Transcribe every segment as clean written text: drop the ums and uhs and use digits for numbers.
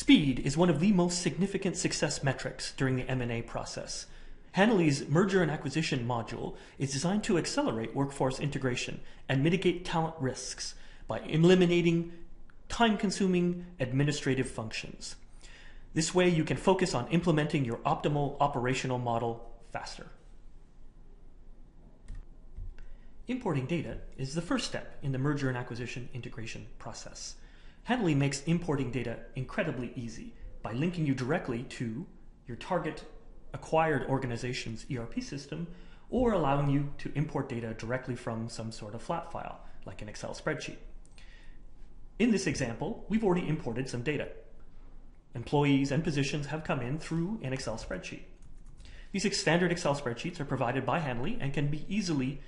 Speed is one of the most significant success metrics during the M&A process. Hanley's merger and acquisition module is designed to accelerate workforce integration and mitigate talent risks by eliminating time-consuming administrative functions. This way you can focus on implementing your optimal operational model faster. Importing data is the first step in the merger and acquisition integration process. Hanley makes importing data incredibly easy by linking you directly to your target acquired organization's ERP system, or allowing you to import data directly from some sort of flat file, like an Excel spreadsheet. In this example, we've already imported some data. Employees and positions have come in through an Excel spreadsheet. These standard Excel spreadsheets are provided by Hanley and can be easily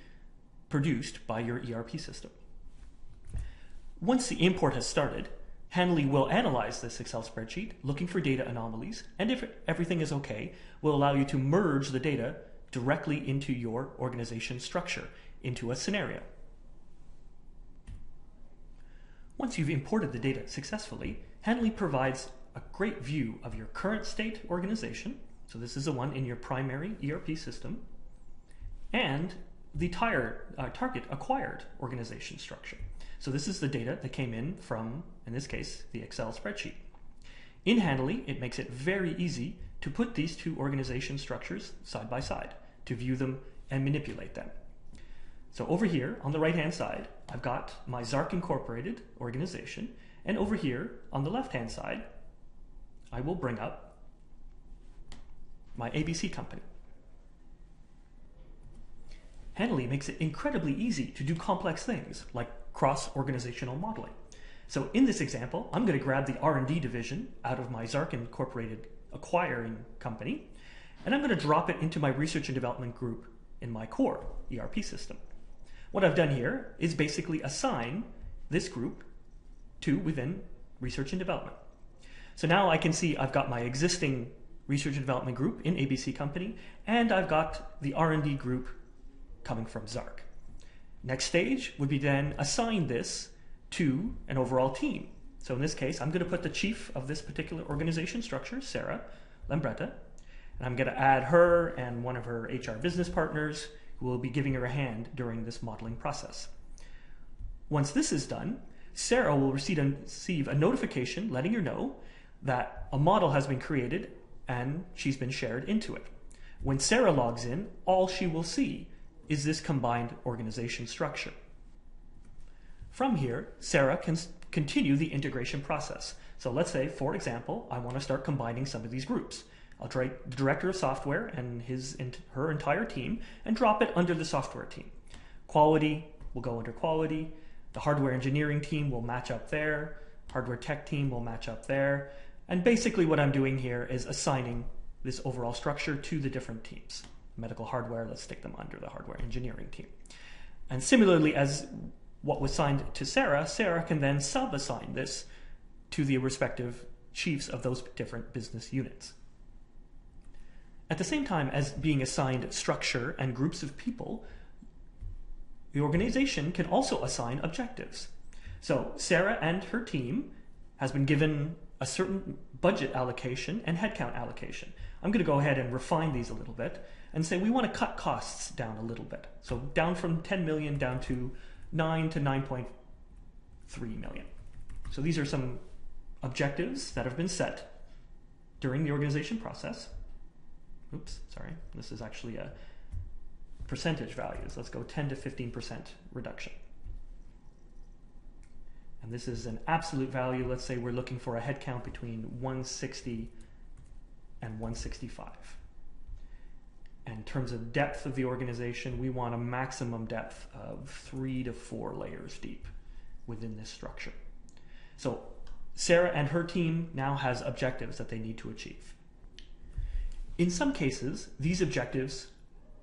produced by your ERP system. Once the import has started, Hanley will analyze this Excel spreadsheet, looking for data anomalies, and if everything is okay, will allow you to merge the data directly into your organization structure, into a scenario. Once you've imported the data successfully, Hanley provides a great view of your current state organization, so this is the one in your primary ERP system, and the target acquired organization structure. So this is the data that came in from, in this case, the Excel spreadsheet. In Hanley, it makes it very easy to put these two organization structures side by side, to view them and manipulate them. So over here on the right-hand side, I've got my Zark Incorporated organization, and over here on the left-hand side, I will bring up my ABC company. Hanley makes it incredibly easy to do complex things like cross-organizational modeling. So in this example, I'm going to grab the R&D division out of my Zark Incorporated acquiring company, and I'm going to drop it into my research and development group in my core ERP system. What I've done here is basically assign this group to within research and development. So now I can see I've got my existing research and development group in ABC company, and I've got the R&D group coming from Zark. Next stage would be then assign this to an overall team. So in this case, I'm going to put the chief of this particular organization structure, Sarah Lambretta, and I'm going to add her and one of her HR business partners who will be giving her a hand during this modeling process. Once this is done, Sarah will receive a notification letting her know that a model has been created and she's been shared into it. When Sarah logs in, all she will see is this combined organization structure. From here, Sarah can continue the integration process. So let's say, for example, I want to start combining some of these groups. I'll write the director of software and her entire team and drop it under the software team. Quality will go under quality. The hardware engineering team will match up there. Hardware tech team will match up there. And basically what I'm doing here is assigning this overall structure to the different teams. Medical hardware, let's stick them under the hardware engineering team. And similarly, as what was assigned to Sarah, Sarah can then sub-assign this to the respective chiefs of those different business units. At the same time as being assigned structure and groups of people, the organization can also assign objectives. So Sarah and her team has been given a certain budget allocation and headcount allocation. I'm going to go ahead and refine these a little bit and say we want to cut costs down a little bit. So down from 10 million down to 9 to 9.3 million. So these are some objectives that have been set during the organization process. Oops, sorry, this is actually a percentage values. Let's go 10 to 15% reduction. And this is an absolute value. Let's say we're looking for a headcount between 160 and 165. And in terms of depth of the organization, we want a maximum depth of 3 to 4 layers deep within this structure. So Sarah and her team now has objectives that they need to achieve. In some cases, these objectives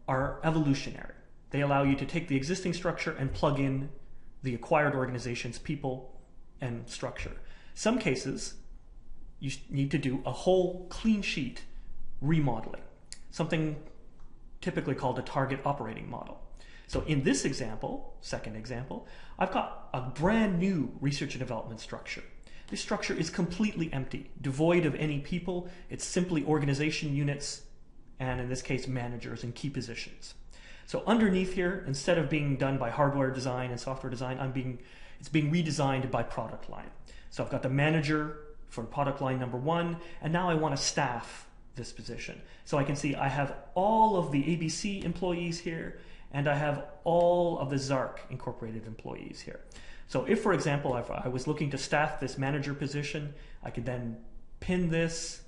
are evolutionary. They allow you to take the existing structure and plug in the acquired organization's people and structure. Some cases, you need to do a whole clean sheet remodeling, something typically called a target operating model. So in this example, second example, I've got a brand new research and development structure. this structure is completely empty, devoid of any people. It's simply organization units, and in this case, managers in key positions. So underneath here, instead of being done by hardware design and software design, it's being redesigned by product line. So I've got the manager for product line number 1, and now I want to staff this position. So I can see I have all of the ABC employees here, and I have all of the ZARC Incorporated employees here. So if, for example, if I was looking to staff this manager position, I could then pin this,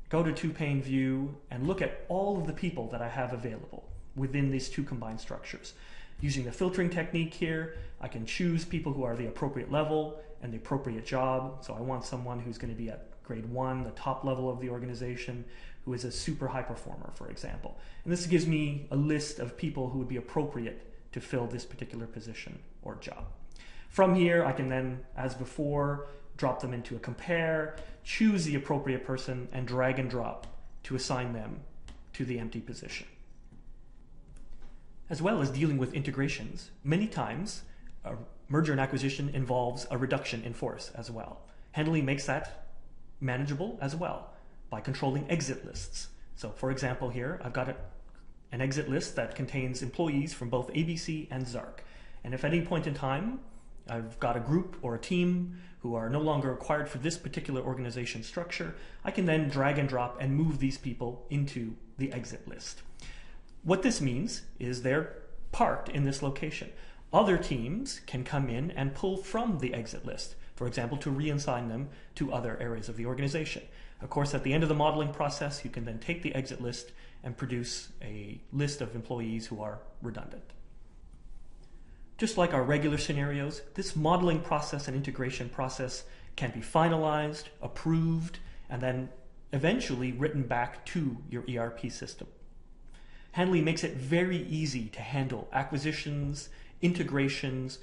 go to two-pane view, and look at all of the people that I have available within these two combined structures. Using the filtering technique here, I can choose people who are the appropriate level and the appropriate job. So I want someone who's going to be at grade 1, the top level of the organization, who is a super high performer, for example. And this gives me a list of people who would be appropriate to fill this particular position or job. From here, I can then, as before, drop them into a compare, choose the appropriate person, and drag and drop to assign them to the empty position. As well as dealing with integrations, many times a merger and acquisition involves a reduction in force as well. Handley makes that manageable as well by controlling exit lists. So for example here, I've got an exit list that contains employees from both ABC and ZARC. And if at any point in time I've got a group or a team who are no longer required for this particular organization structure, I can then drag and drop and move these people into the exit list. What this means is they're parked in this location. Other teams can come in and pull from the exit list, for example, to reassign them to other areas of the organization. Of course, at the end of the modeling process, you can then take the exit list and produce a list of employees who are redundant. Just like our regular scenarios, this modeling process and integration process can be finalized, approved, and then eventually written back to your ERP system. Handley makes it very easy to handle acquisitions, integrations,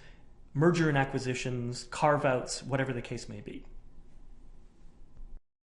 merger and acquisitions, carve-outs, whatever the case may be.